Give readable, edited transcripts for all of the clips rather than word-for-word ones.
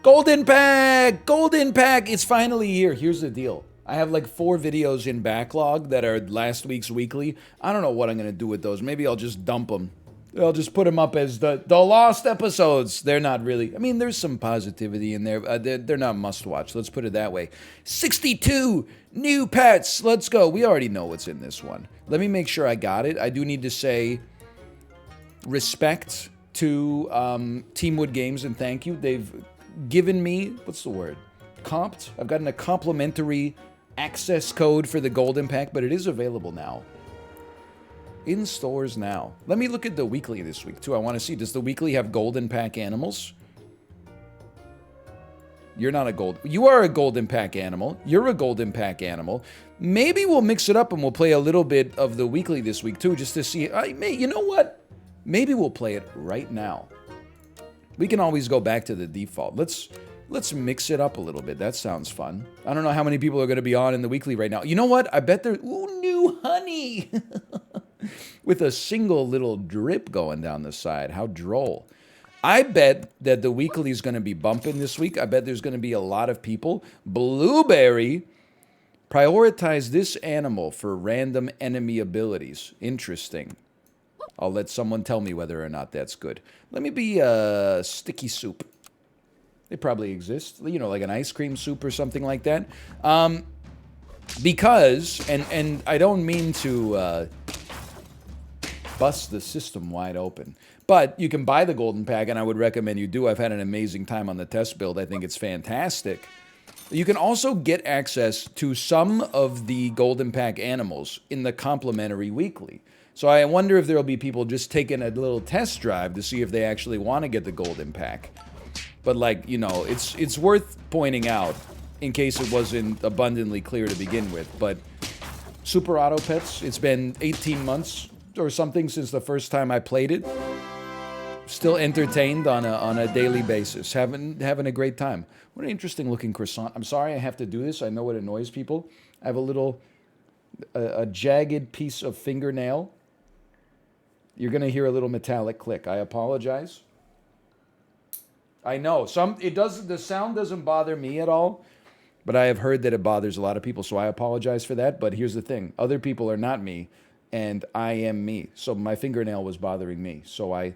Golden pack! Golden pack! It's finally here. Here's the deal. I have like 4 videos in backlog that are last week's weekly. I don't know what I'm going to do with those. Maybe I'll just dump them. I'll just put them up as the lost episodes. They're not really... I mean, there's some positivity in there. They're not must-watch. Let's put it that way. 62 new pets. Let's go. We already know what's in this one. Let me make sure I got it. I do need to say respect to Teamwood Games and thank you. They've given me... What's the word? Comped. I've gotten a complimentary access code for the Golden Pack, but it is available now. In stores now. Let me look at the weekly this week, too. I want to see, does the weekly have Golden Pack animals? You're not a gold... You are a Golden Pack animal. You're a Golden Pack animal. Maybe we'll mix it up and we'll play a little bit of the weekly this week, too, just to see... You know what? Maybe we'll play it right now. We can always go back to the default. Let's mix it up a little bit. That sounds fun. I don't know how many people are going to be on in the weekly right now. You know what? I bet there... Ooh, new honey! With a single little drip going down the side. How droll. I bet that the weekly is going to be bumping this week. I bet there's going to be a lot of people. Blueberry. Prioritize this animal for random enemy abilities. Interesting. I'll let someone tell me whether or not that's good. Let me be sticky soup. They probably exist. You know, like an ice cream soup or something like that. Because, and I don't mean to bust the system wide open, but you can buy the Golden Pack, and I would recommend you do. I've had an amazing time on the test build. I think it's fantastic. You can also get access to some of the Golden Pack animals in the complimentary weekly. So I wonder if there will be people just taking a little test drive to see if they actually want to get the Golden Pack. But, like, you know, it's worth pointing out, in case it wasn't abundantly clear to begin with, but Super Auto Pets, it's been 18 months or something since the first time I played it. Still entertained on a daily basis. Having a great time. What an interesting looking croissant. I'm sorry I have to do this. I know it annoys people. I have a little... a jagged piece of fingernail. You're going to hear a little metallic click. I apologize. I know. The sound doesn't bother me at all, but I have heard that it bothers a lot of people, so I apologize for that. But here's the thing. Other people are not me, and I am me. So my fingernail was bothering me. So I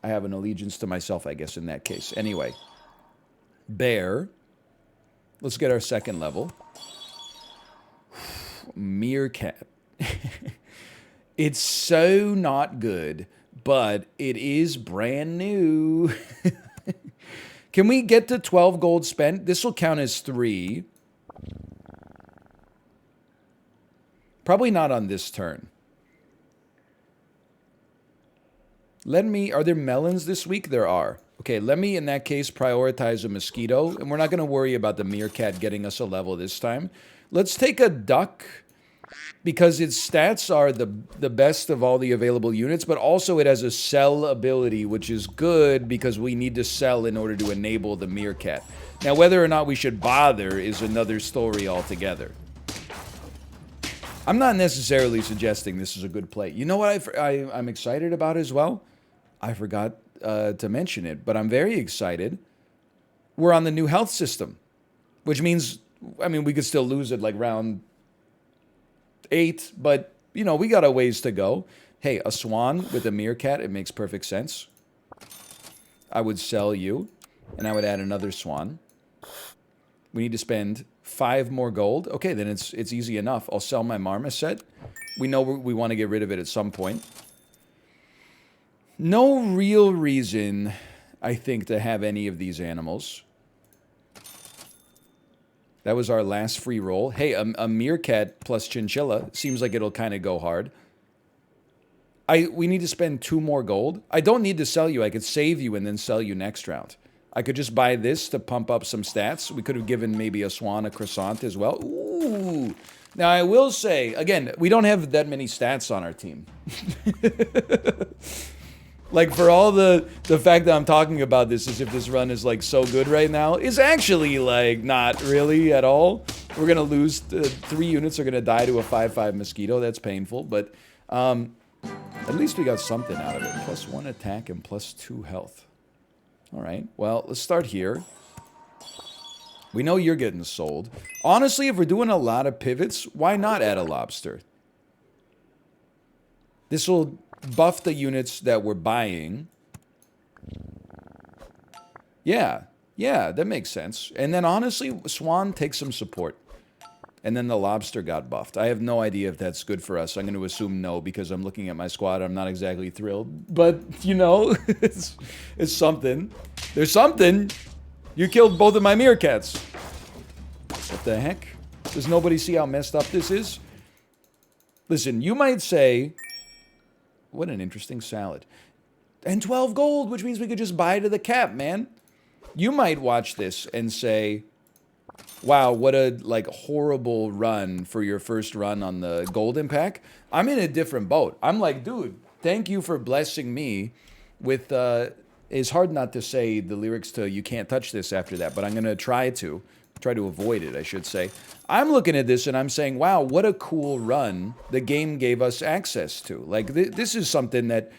have an allegiance to myself, I guess, in that case. Anyway. Bear. Let's get our second level. Meerkat. It's so not good, but it is brand new. Can we get to 12 gold spent? This will count as 3. Probably not on this turn. Are there melons this week? There are. Okay, let me, in that case, prioritize a mosquito. And we're not going to worry about the meerkat getting us a level this time. Let's take a duck, because its stats are the best of all the available units, but also it has a sell ability, which is good because we need to sell in order to enable the meerkat. Now, whether or not we should bother is another story altogether. I'm not necessarily suggesting this is a good play. You know what I'm excited about as well? I forgot to mention it, but I'm very excited. We're on the new health system, which means, I mean, we could still lose it like round 8, but, you know, we got a ways to go. Hey, a swan with a meerkat, it makes perfect sense. I would sell you, and I would add another swan. We need to spend 5 more gold. Okay, then it's easy enough. I'll sell my marmoset. We know we want to get rid of it at some point. No real reason, I think, to have any of these animals. That was our last free roll. Hey, a meerkat plus chinchilla. Seems like it'll kind of go hard. We need to spend 2 more gold. I don't need to sell you. I could save you and then sell you next round. I could just buy this to pump up some stats. We could have given maybe a swan a croissant as well. Ooh. Now, I will say, again, we don't have that many stats on our team. Like, for all the fact that I'm talking about this as if this run is, like, so good right now, is actually, like, not really at all. We're going to lose. 3 units are going to die to a 5/5 mosquito. That's painful, but at least we got something out of it. +1 attack and +2 health. All right, well, let's start here. We know you're getting sold. Honestly, if we're doing a lot of pivots, why not add a lobster? This will buff the units that we're buying. Yeah, yeah, that makes sense. And then honestly, Swan takes some support. And then the lobster got buffed. I have no idea if that's good for us. I'm going to assume no because I'm looking at my squad. I'm not exactly thrilled. But, you know, it's something. There's something. You killed both of my meerkats. What the heck? Does nobody see how messed up this is? Listen, you might say, what an interesting salad. And 12 gold, which means we could just buy to the cap, man. You might watch this and say, wow, what a, like, horrible run for your first run on the golden pack. I'm in a different boat. I'm like, dude, thank you for blessing me with, it's hard not to say the lyrics to You Can't Touch This after that, but I'm going to try to avoid it, I should say. I'm looking at this and I'm saying, wow, what a cool run the game gave us access to. Like, this is something that,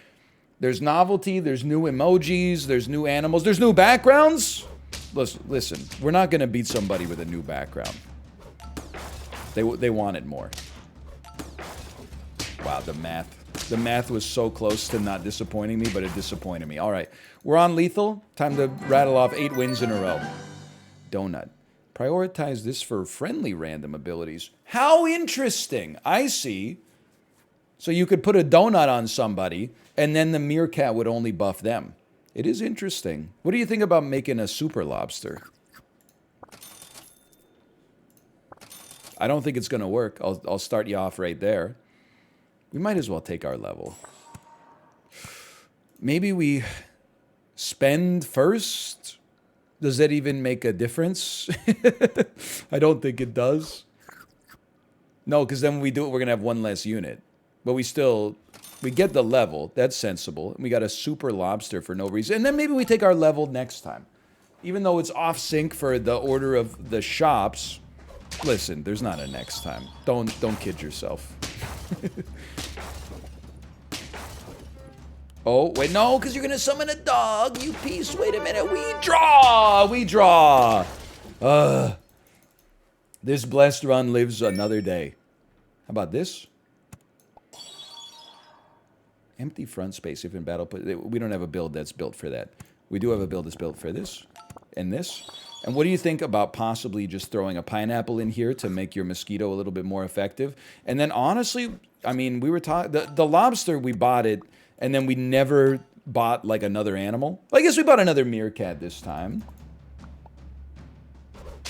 there's novelty, there's new emojis, there's new animals, there's new backgrounds. Listen, we're not going to beat somebody with a new background. They want it more. Wow, the math. The math was so close to not disappointing me, but it disappointed me. All right, we're on lethal. Time to rattle off 8 wins in a row. Donut. Prioritize this for friendly random abilities. How interesting. I see. So you could put a donut on somebody, and then the meerkat would only buff them. It is interesting. What do you think about making a super lobster? I don't think it's going to work. I'll start you off right there. We might as well take our level. Maybe we spend first? Does that even make a difference? I don't think it does. No, because then when we do it, we're going to have one less unit. But we get the level. That's sensible. And we got a super lobster for no reason. And then maybe we take our level next time. Even though it's off sync for the order of the shops. Listen, there's not a next time. Don't kid yourself. Oh, wait, no, because you're going to summon a dog, you piece. Wait a minute. We draw. This blessed run lives another day. How about this? Empty front space if in battle. We don't have a build that's built for that. We do have a build that's built for this and this. And what do you think about possibly just throwing a pineapple in here to make your mosquito a little bit more effective? And then honestly, I mean, we were talking, the lobster, we bought it, and then we never bought like another animal. I guess we bought another meerkat this time.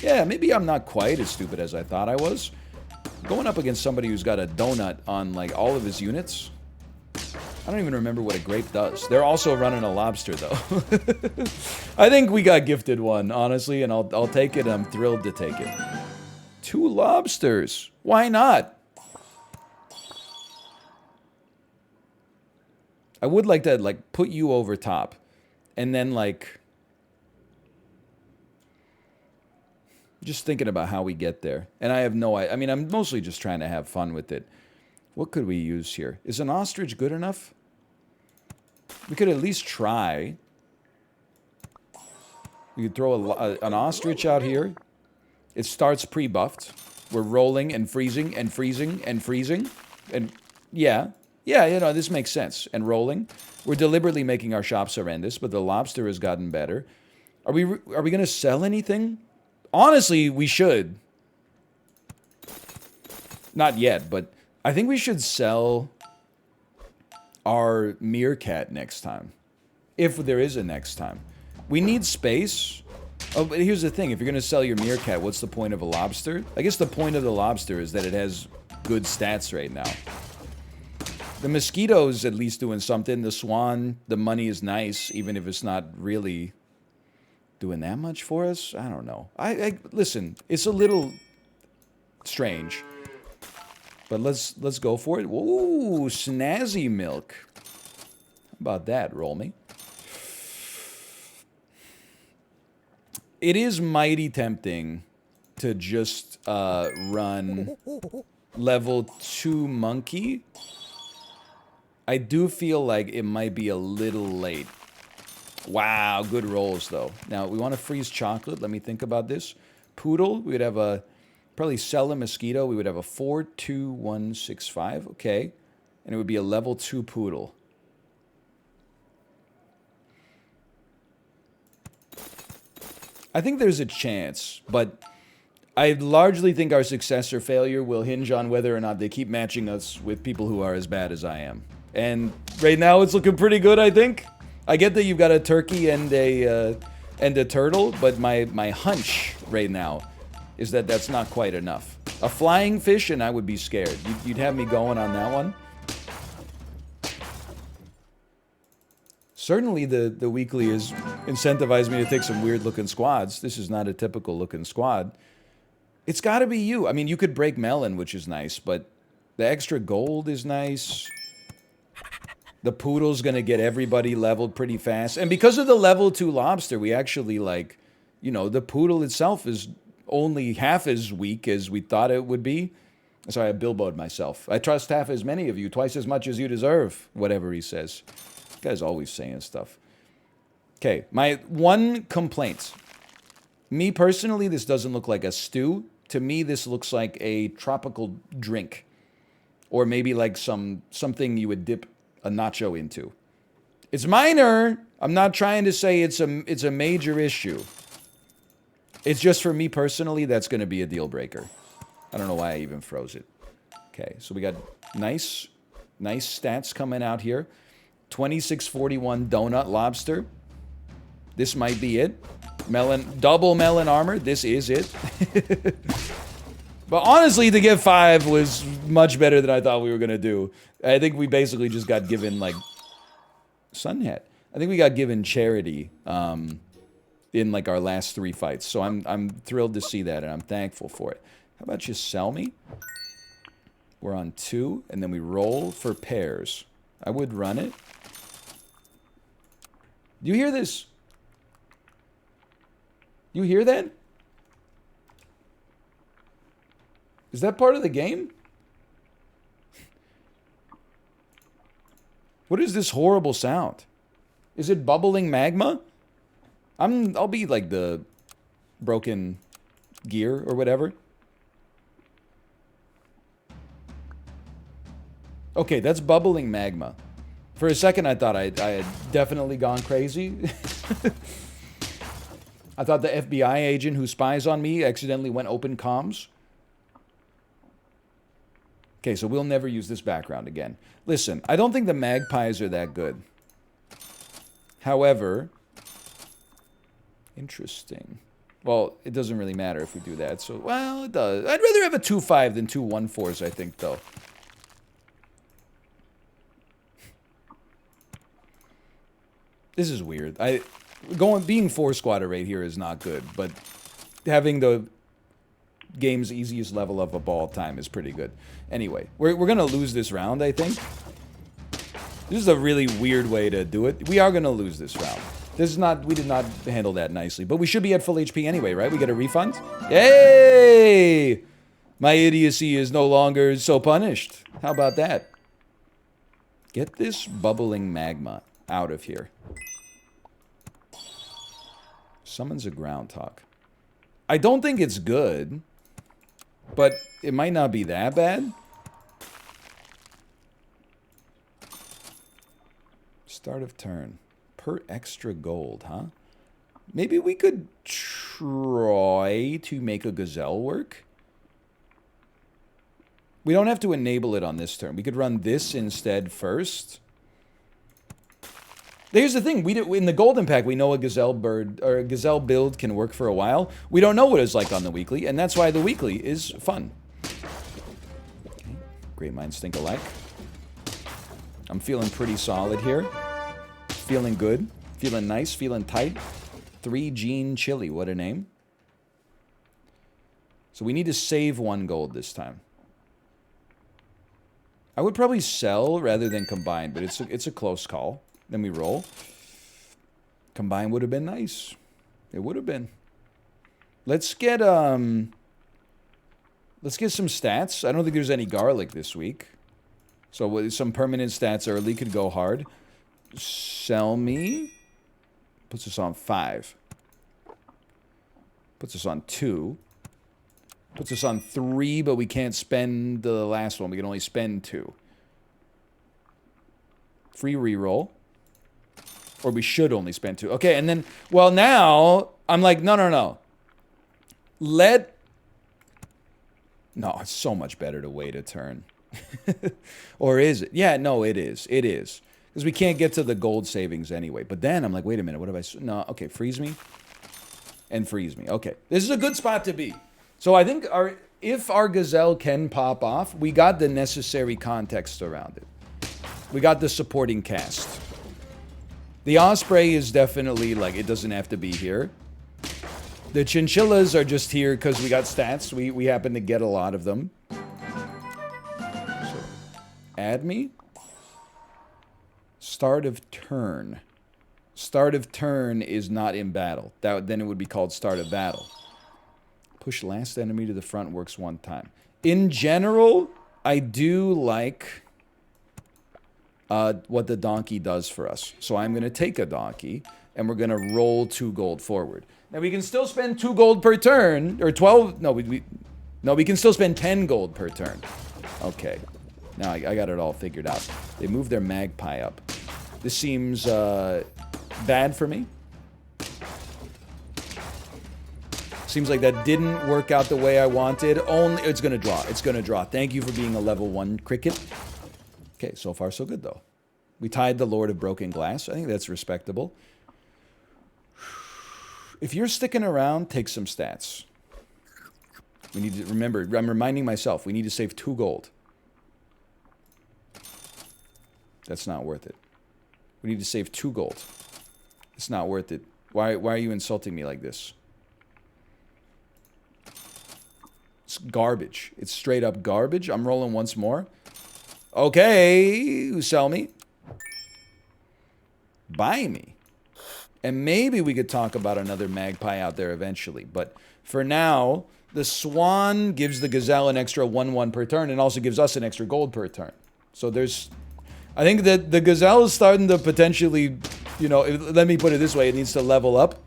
Yeah, maybe I'm not quite as stupid as I thought I was. Going up against somebody who's got a donut on like all of his units. I don't even remember what a grape does. They're also running a lobster, though. I think we got gifted one, honestly, and I'll take it. I'm thrilled to take it. 2 lobsters. Why not? I would like to, like, put you over top. And then, like... just thinking about how we get there. And I have no idea. I mean, I'm mostly just trying to have fun with it. What could we use here? Is an ostrich good enough? We could at least try. We could throw an ostrich out here. It starts pre-buffed. We're rolling and freezing and freezing and freezing. And yeah, you know, this makes sense. And rolling. We're deliberately making our shops horrendous, but the lobster has gotten better. Are we going to sell anything? Honestly, we should. Not yet, but... I think we should sell our meerkat next time. If there is a next time. We need space. Oh, but here's the thing. If you're going to sell your meerkat, what's the point of a lobster? I guess the point of the lobster is that it has good stats right now. The mosquito's at least doing something. The swan, the money is nice, even if it's not really doing that much for us. I don't know. Listen, it's a little strange. But let's go for it. Ooh, snazzy milk. How about that, roll me? It is mighty tempting to just run level 2 monkey. I do feel like it might be a little late. Wow, good rolls though. Now, we want to freeze chocolate. Let me think about this. poodle. We would have a probably sell a mosquito. We would have a 4-2-1-6-5. Okay, and it would be a level 2 poodle. I think there's a chance, but I largely think our success or failure will hinge on whether or not they keep matching us with people who are as bad as I am. And right now it's looking pretty good, I think. I get that you've got a turkey and a turtle, but my hunch right now is that that's not quite enough. A flying fish and I would be scared. You'd have me going on that one. Certainly the weekly has incentivized me to take some weird looking squads. This is not a typical looking squad. It's got to be you. I mean, you could break melon, which is nice, but the extra gold is nice. The poodle's going to get everybody leveled pretty fast. And because of the level 2 lobster, we actually, like, you know, the poodle itself is only half as weak as we thought it would be. Sorry, I bilboed myself. I trust half as many of you, twice as much as you deserve, whatever he says. This guy's always saying stuff. Okay, my one complaint. Me personally, this doesn't look like a stew. To me, this looks like a tropical drink. Or maybe like something you would dip a nacho into. It's minor. I'm not trying to say it's a major issue. It's just for me personally, that's going to be a deal breaker. I don't know why I even froze it. Okay, so we got nice stats coming out here. 2641 donut lobster. This might be it. Double melon armor. This is it. But honestly, to get 5 was much better than I thought we were going to do. I think we basically just got given, like, sun hat. I think we got given charity in, like, our last 3 fights. So I'm thrilled to see that, and I'm thankful for it. How about you sell me? We're on 2, and then we roll for pairs. I would run it. Do you hear this? You hear that? Is that part of the game? What is this horrible sound? Is it bubbling magma? I'll be like the broken gear or whatever. Okay, that's bubbling magma. For a second, I thought I had definitely gone crazy. I thought the FBI agent who spies on me accidentally went open comms. Okay, so we'll never use this background again. Listen, I don't think the magpies are that good. However, interesting. Well, it doesn't really matter if we do that. So, well, it does. I'd rather have a 2-5 than 2 1-4s, I think, though. This is weird. Being 4-squatter right here is not good, but having the game's easiest level up of all time is pretty good. Anyway, we're gonna lose this round, I think. This is a really weird way to do it. We are gonna lose this round. We did not handle that nicely, but we should be at full HP anyway, right? We get a refund? Yay! My idiocy is no longer so punished. How about that? Get this bubbling magma out of here. Summons a groundhog. I don't think it's good, but it might not be that bad. Start of turn. Per extra gold, huh? Maybe we could try to make a gazelle work. We don't have to enable it on this turn. We could run this instead first. Here's the thing. In the golden pack, we know a gazelle bird or a gazelle build can work for a while. We don't know what it's like on the weekly, and that's why the weekly is fun. Okay. Great minds think alike. I'm feeling pretty solid here. Feeling good. Feeling nice. Feeling tight. 3 Gene Chili. What a name. So we need to save 1 gold this time. I would probably sell rather than combine, but it's a close call. Then we roll. Combine would have been nice. It would have been. Let's get some stats. I don't think there's any garlic this week. So with some permanent stats early could go hard. Sell me. Puts us on 5. Puts us on 2. Puts us on 3, but we can't spend the last one. We can only spend 2. Free reroll. Or we should only spend 2. Okay, and then, well, now, I'm like, no. No, it's so much better to wait a turn. Or is it? Yeah, no, it is. It is. Because we can't get to the gold savings anyway. But then I'm like, wait a minute, what have I... No, okay, freeze me. And freeze me. Okay, this is a good spot to be. So I think if our gazelle can pop off, we got the necessary context around it. We got the supporting cast. The osprey is definitely, like, it doesn't have to be here. The chinchillas are just here because we got stats. We happen to get a lot of them. So, add me. Start of turn. Start of turn is not in battle. Then it would be called start of battle. Push last enemy to the front works 1 time. In general, I do like... what the donkey does for us. So I'm going to take a donkey, and we're going to roll 2 gold forward. Now, we can still spend 2 gold per turn, or 12... No, we can still spend 10 gold per turn. Okay. Now, I got it all figured out. They moved their magpie up. This seems bad for me. Seems like that didn't work out the way I wanted. It's going to draw. It's going to draw. Thank you for being a level 1 cricket. Okay, so far so good, though. We tied the Lord of Broken Glass. I think that's respectable. If you're sticking around, take some stats. We need to remember, I'm reminding myself, we need to save 2 gold. That's not worth it. We need to save 2 gold. It's not worth it. Why are you insulting me like this? It's garbage. It's straight up garbage. I'm rolling once more. Okay, sell me. Buy me. And maybe we could talk about another magpie out there eventually. But for now, the swan gives the gazelle an extra 1/1 per turn and also gives us an extra gold per turn. So there's... I think that the gazelle is starting to potentially, you know, let me put it this way, it needs to level up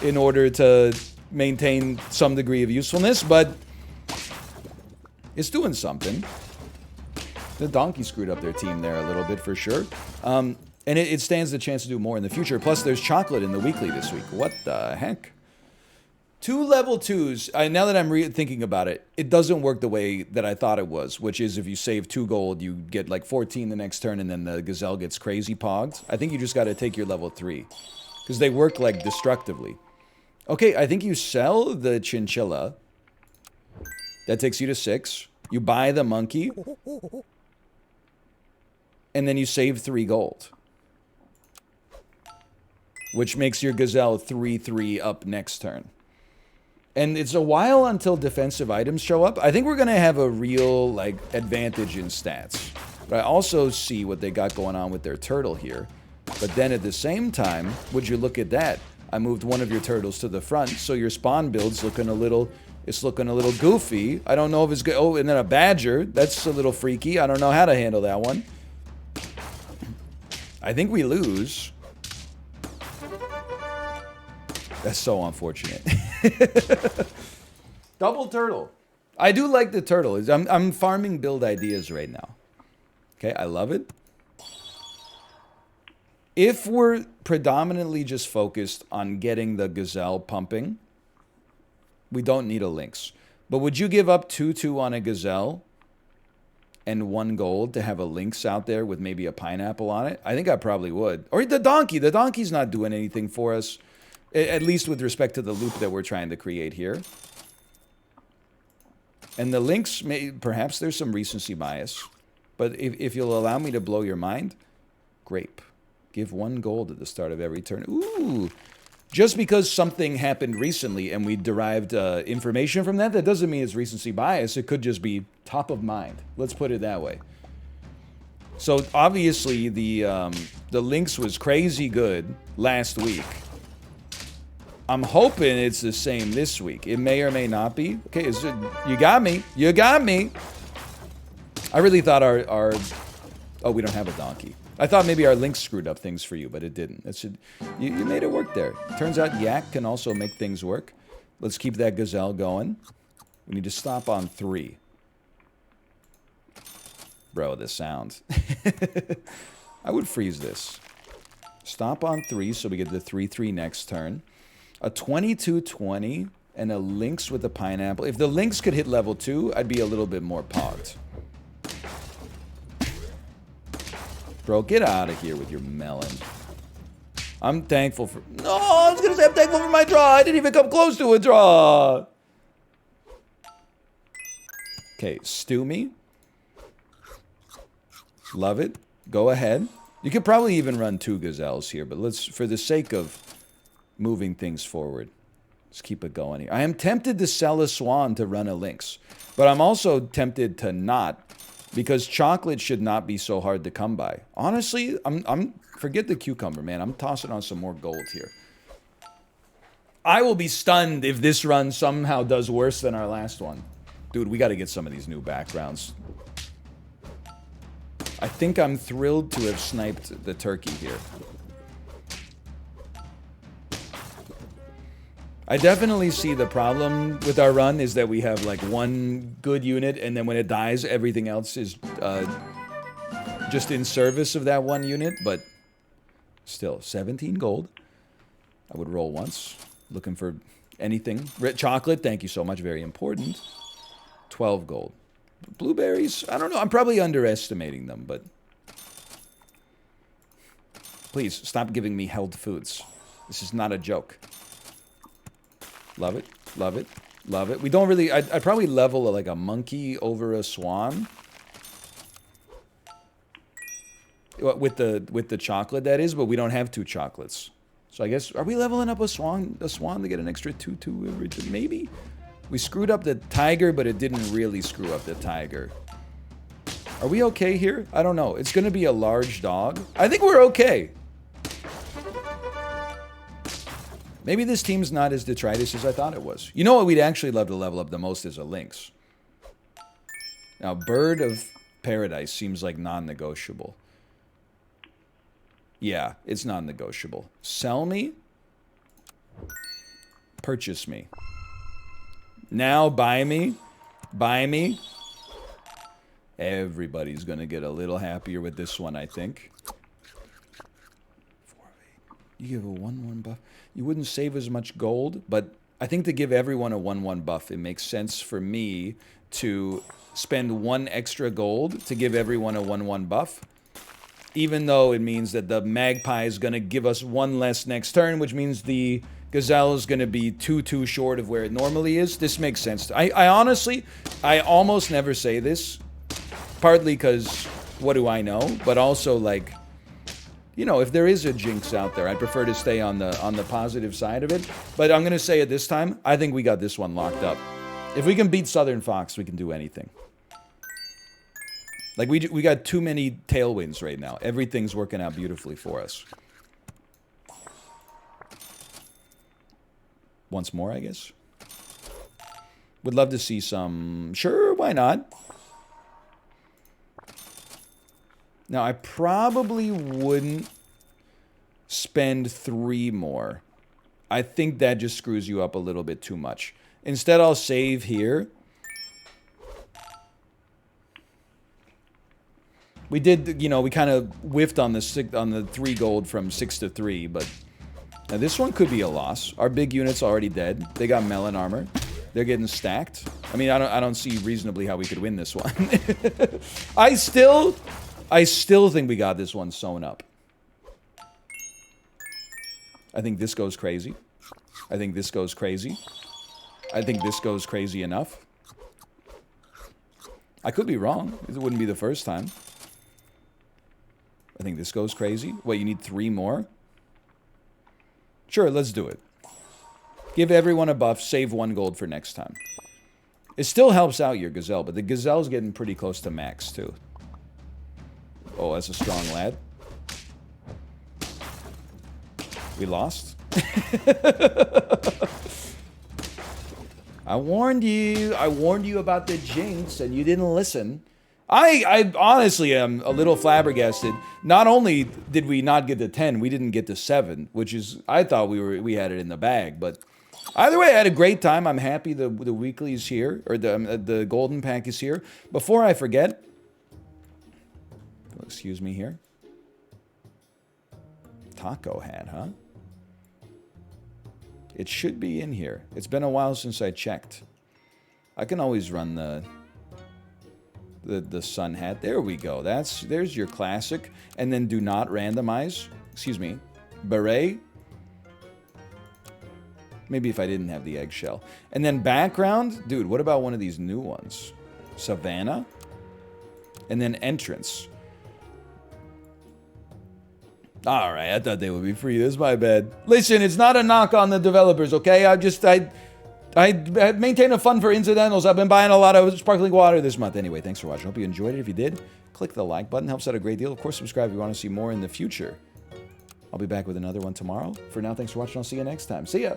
in order to maintain some degree of usefulness, but it's doing something. The donkey screwed up their team there a little bit for sure. And it stands the chance to do more in the future. Plus, there's chocolate in the weekly this week. What the heck? 2 level 2s. Now that I'm thinking about it, it doesn't work the way that I thought it was, which is if you save 2 gold, you get like 14 the next turn, and then the gazelle gets crazy pogged. I think you just got to take your level 3. Because they work like destructively. Okay, I think you sell the chinchilla. That takes you to 6. You buy the monkey. And then you save 3 gold. Which makes your gazelle 3/3 up next turn. And it's a while until defensive items show up. I think we're going to have a real, like, advantage in stats. But I also see what they got going on with their turtle here. But then at the same time, would you look at that? I moved one of your turtles to the front, so your spawn build's looking a little... It's looking a little goofy. I don't know if it's good. Oh, and then a badger. That's a little freaky. I don't know how to handle that one. I think we lose. That's so unfortunate. Double turtle. I do like the turtle. I'm farming build ideas right now. Okay, I love it. If we're predominantly just focused on getting the gazelle pumping, we don't need a lynx. But would you give up 2/2 on a gazelle and 1 gold to have a lynx out there with maybe a pineapple on it? I think I probably would. Or the donkey. The donkey's not doing anything for us. At least with respect to the loop that we're trying to create here. And the lynx, perhaps there's some recency bias. But if you'll allow me to blow your mind, grape. Give 1 gold at the start of every turn. Ooh. Just because something happened recently and we derived information from that, that doesn't mean it's recency bias. It could just be top of mind. Let's put it that way. So obviously the lynx was crazy good last week. I'm hoping it's the same this week. It may or may not be. Okay, you got me. You got me. I really thought our... Oh, we don't have a donkey. I thought maybe our lynx screwed up things for you, but it didn't. You made it work there. Turns out yak can also make things work. Let's keep that gazelle going. We need to stop on 3. Bro, the sound. I would freeze this. Stop on 3 so we get the 3-3 next turn. A 22-20 and a lynx with a pineapple. If the lynx could hit level 2, I'd be a little bit more pogged. Bro, get out of here with your melon. I'm thankful for... No, I was going to say I'm thankful for my draw. I didn't even come close to a draw. Okay, stew me. Love it. Go ahead. You could probably even run 2 gazelles here, but let's, for the sake of moving things forward, let's keep it going here. I am tempted to sell a swan to run a lynx, but I'm also tempted to not, because chocolate should not be so hard to come by. Honestly, forget the cucumber, man. I'm tossing on some more gold here. I will be stunned if this run somehow does worse than our last one. Dude, we got to get some of these new backgrounds. I think I'm thrilled to have sniped the turkey here. I definitely see the problem with our run is that we have like one good unit, and then when it dies, everything else is just in service of that one unit, but still, 17 gold. I would roll once, looking for anything. Chocolate, thank you so much, very important. 12 gold. Blueberries, I don't know, I'm probably underestimating them, but... Please, stop giving me held foods. This is not a joke. Love it, love it, love it. We don't really... I'd probably level like a monkey over a swan. With the chocolate, that is, but we don't have 2 chocolates. So I guess... Are we leveling up a swan to get an extra 2-2 every... Maybe? We screwed up the tiger, but it didn't really screw up the tiger. Are we okay here? I don't know. It's going to be a large dog. I think we're okay. Maybe this team's not as detritus as I thought it was. You know what we'd actually love to level up the most is a lynx. Now, bird of paradise seems like non-negotiable. Yeah, it's non-negotiable. Sell me. Purchase me. Now, buy me. Buy me. Everybody's going to get a little happier with this one, I think. 4 of 8. You give a 1-1 buff. You wouldn't save as much gold, but I think to give everyone a 1-1 buff, it makes sense for me to spend 1 extra gold to give everyone a 1-1 buff. Even though it means that the magpie is going to give us 1 less next turn, which means the... gazelle is going to be 2 short of where it normally is. This makes sense. I honestly, I almost never say this. Partly because, what do I know? But also, like, you know, if there is a jinx out there, I'd prefer to stay on the positive side of it. But I'm going to say it this time, I think we got this one locked up. If we can beat Southern Fox, we can do anything. Like, we got too many tailwinds right now. Everything's working out beautifully for us. Once more, I guess. Would love to see some... Sure, why not? Now, I probably wouldn't spend 3 more. I think that just screws you up a little bit too much. Instead, I'll save here. We did, you know, we kind of whiffed on the 3 gold from 6 to 3, but... Now, this one could be a loss. Our big unit's already dead. They got melon armor. They're getting stacked. I mean, I don't see reasonably how we could win this one. I still think we got this one sewn up. I think this goes crazy. I think this goes crazy. I think this goes crazy enough. I could be wrong. It wouldn't be the first time. I think this goes crazy. What, you need 3 more? Sure, let's do it. Give everyone a buff, save 1 gold for next time. It still helps out your gazelle, but the gazelle's getting pretty close to max, too. Oh, that's a strong lad. We lost? I warned you. I warned you about the jinx, and you didn't listen. I honestly am a little flabbergasted. Not only did we not get to 10, we didn't get to 7, which is, I thought we had it in the bag, but Either way, I had a great time. I'm happy the weekly is here, or the golden pack is here. Before I forget, excuse me here. Taco hat, huh? It should be in here. It's been a while since I checked. I can always run the sun hat. There we go. There's your classic. And then do not randomize. Excuse me. Beret. Maybe if I didn't have the eggshell. And then background. Dude, what about one of these new ones? Savannah. And then entrance. Alright, I thought they would be free. This is my bad. Listen, it's not a knock on the developers, okay? I maintain a fund for incidentals. I've been buying a lot of sparkling water this month. Anyway, thanks for watching. Hope you enjoyed it. If you did, click the like button. Helps out a great deal. Of course, subscribe if you want to see more in the future. I'll be back with another one tomorrow. For now, thanks for watching. I'll see you next time. See ya!